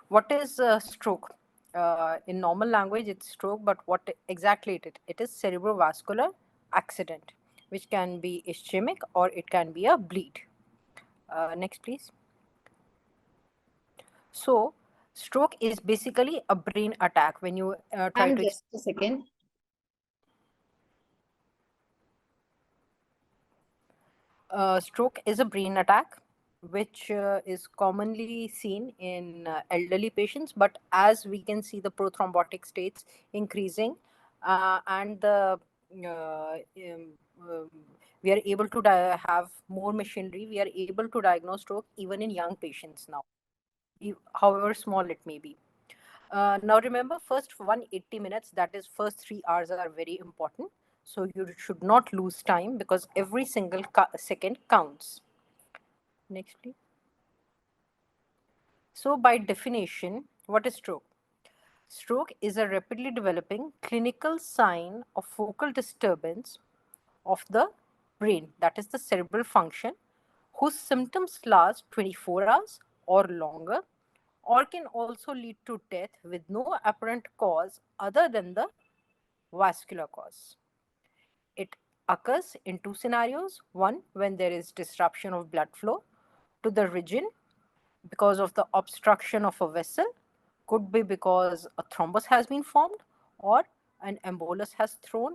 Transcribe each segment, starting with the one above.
What is stroke? In normal language, it's stroke, but what exactly it is? It is cerebrovascular accident, which can be ischemic or it can be a bleed. Next, please. So, stroke is basically a brain attack when you try And to. just a second. Stroke is a brain attack which is commonly seen in elderly patients, but as we can see the prothrombotic states increasing and the um, we are able to have more machinery, we are able to diagnose stroke even in young patients now, however small it may be. Now remember, first 180 minutes, that is first 3 hours, are very important. So you should not lose time because every single second counts. Next, please. So by definition, what is stroke? Stroke is a rapidly developing clinical sign of focal disturbance of the brain, that is the cerebral function, whose symptoms last 24 hours or longer, or can also lead to death with no apparent cause other than the vascular cause. It occurs in two scenarios. One, when there is disruption of blood flow to the region because of the obstruction of a vessel, could be because a thrombus has been formed or an embolus has thrown,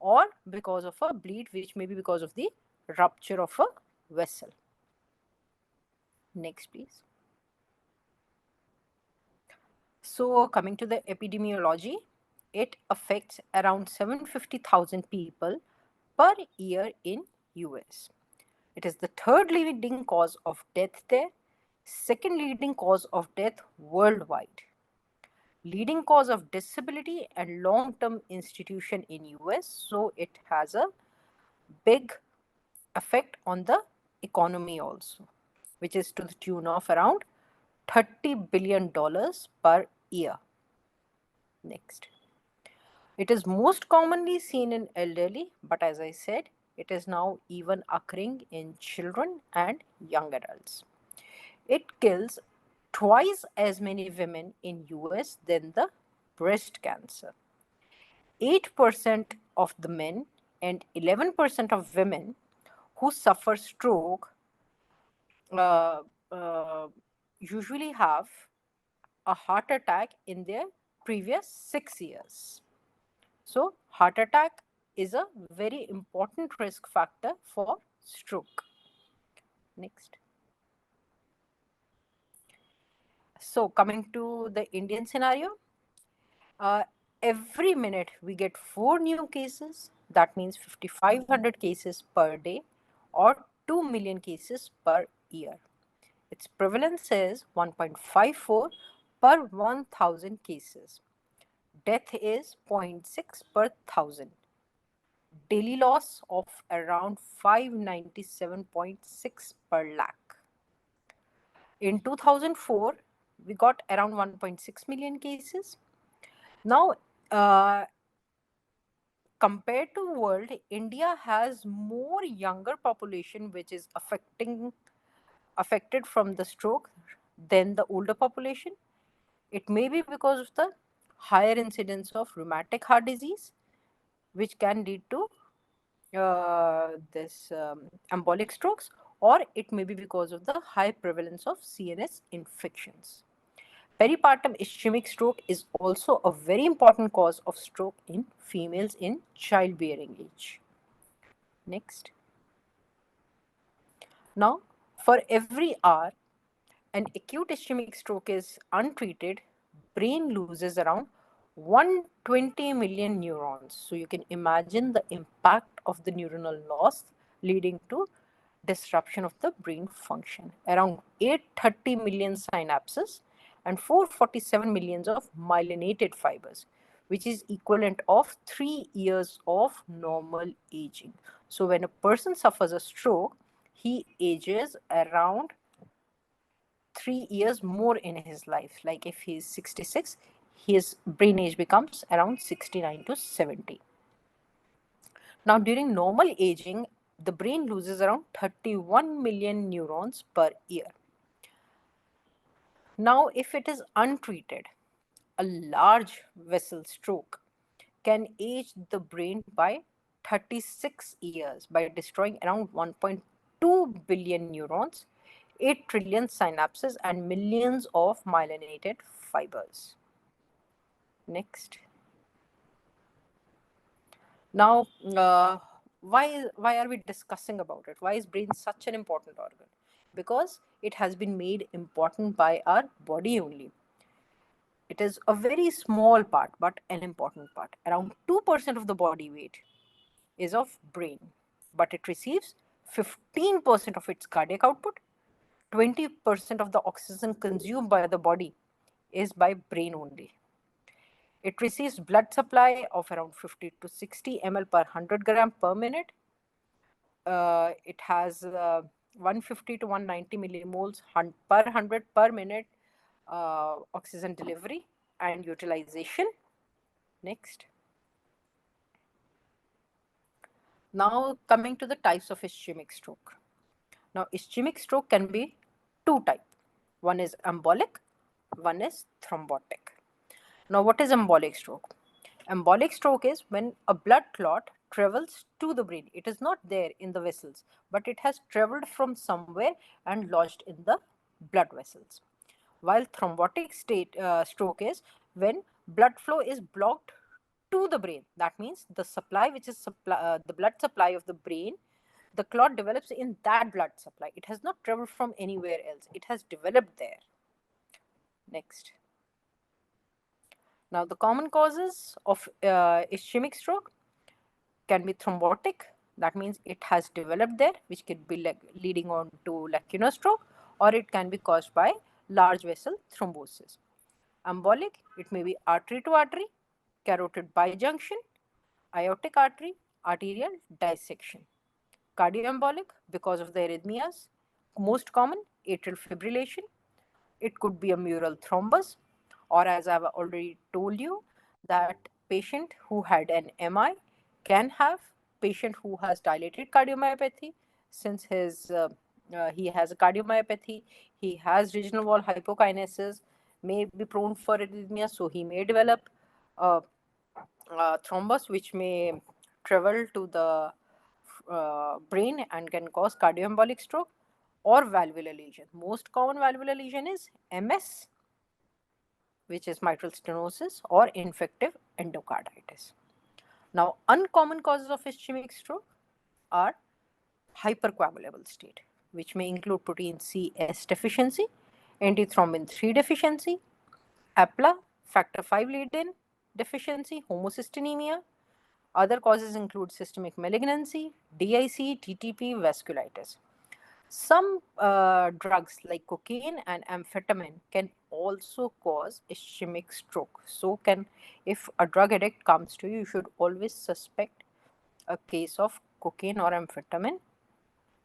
or because of a bleed, which may be because of the rupture of a vessel. Next, please. So coming to the epidemiology, it affects around 750,000 people per year in US. It is the third leading cause of death there, second leading cause of death worldwide, leading cause of disability and long-term institution in US. So it has a big effect on the economy also, which is to the tune of around $30 billion per year. Next. It is most commonly seen in elderly, but as I said, it is now even occurring in children and young adults. It kills twice as many women in US than the breast cancer. 8% of the men and 11% of women who suffer stroke uh, uh, usually have a heart attack in their previous 6 years. So, heart attack is a very important risk factor for stroke. Next. So, coming to the Indian scenario, uh, every minute we get 4 new cases. That means 5,500 cases per day or 2 million cases per year. Its prevalence is 1.54 per 1,000 cases. Death is zero point 0.6 per thousand. Daily loss of around 597.6 per lakh. In 2004, we got around 1.6 million cases. Now, uh, compared to world, India has more younger population which is affected from the stroke than the older population. It may be because of the higher incidence of rheumatic heart disease, which can lead to this embolic strokes, or it may be because of the high prevalence of CNS infections. Peripartum ischemic stroke is also a very important cause of stroke in females in childbearing age. Next. Now, for every hour an acute ischemic stroke is untreated, brain loses around 120 million neurons. So you can imagine the impact of the neuronal loss leading to disruption of the brain function. Around 830 million synapses and 447 millions of myelinated fibers, which is equivalent of 3 years of normal aging. So when a person suffers a stroke, he ages around 3 years more in his life. Like if he is 66, his brain age becomes around 69 to 70. Now, during normal aging, the brain loses around 31 million neurons per year. Now, if it is untreated, a large vessel stroke can age the brain by 36 years by destroying around 1.2 billion neurons, 8 trillion synapses, and millions of myelinated fibers. Next. Now, why are we discussing about it? Why is brain such an important organ? Because it has been made important by our body only. It is a very small part, but an important part. Around 2% of the body weight is of brain, but it receives 15% of its cardiac output. 20% of the oxygen consumed by the body is by brain only. It receives blood supply of around 50 to 60 ml per 100 gram per minute. It has 150 to 190 millimoles per 100 per minute oxygen delivery and utilization. Next. Now coming to the types of ischemic stroke. Now ischemic stroke can be two types. One is embolic, one is thrombotic. Now what is embolic stroke? Embolic stroke is when a blood clot travels to the brain. It is not there in the vessels, but it has traveled from somewhere and lodged in the blood vessels. While thrombotic stroke is when blood flow is blocked to the brain. That means the supply, which is the blood supply of the brain, the clot develops in that blood supply. It has not traveled from anywhere else. It has developed there. Next. Now, the common causes of ischemic stroke can be thrombotic. That means it has developed there, which could be leading on to lacunar stroke, or it can be caused by large vessel thrombosis. Embolic, it may be artery to artery, carotid bijunction, aortic artery, arterial dissection. Cardioembolic, because of the arrhythmias, most common atrial fibrillation. It could be a mural thrombus, or as I've already told you, that patient who had an MI can have patient who has dilated cardiomyopathy. Since he has a cardiomyopathy, he has regional wall hypokinesis, may be prone for arrhythmia, so he may develop a thrombus which may travel to the brain and can cause cardioembolic stroke or valvular lesion. Most common valvular lesion is MS, which is mitral stenosis, or infective endocarditis. Now, uncommon causes of ischemic stroke are hypercoagulable state, which may include protein CS deficiency, antithrombin 3 deficiency, APLA, factor 5 Leiden deficiency, homocystinemia. Other causes include systemic malignancy, DIC, TTP, vasculitis. Some drugs like cocaine and amphetamine can also cause ischemic stroke. So, if a drug addict comes to you, you should always suspect a case of cocaine or amphetamine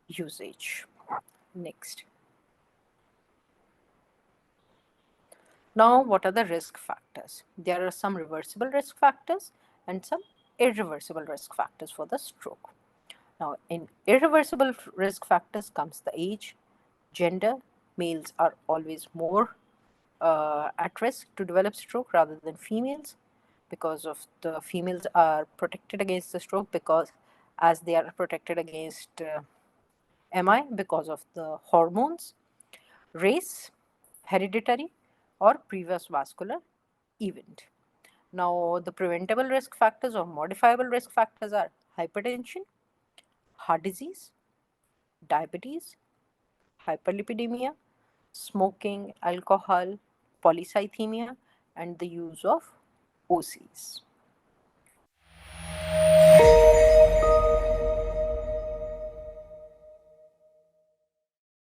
usage. Next. Now, what are the risk factors? There are some reversible risk factors and some irreversible risk factors for the stroke. Now, in irreversible risk factors comes the age, gender. Males are always more at risk to develop stroke rather than females, because of the females are protected against the stroke because as they are protected against MI because of the hormones, race, hereditary, or previous vascular event. Now, the preventable risk factors or modifiable risk factors are hypertension, heart disease, diabetes, hyperlipidemia, smoking, alcohol, polycythemia, and the use of OCs.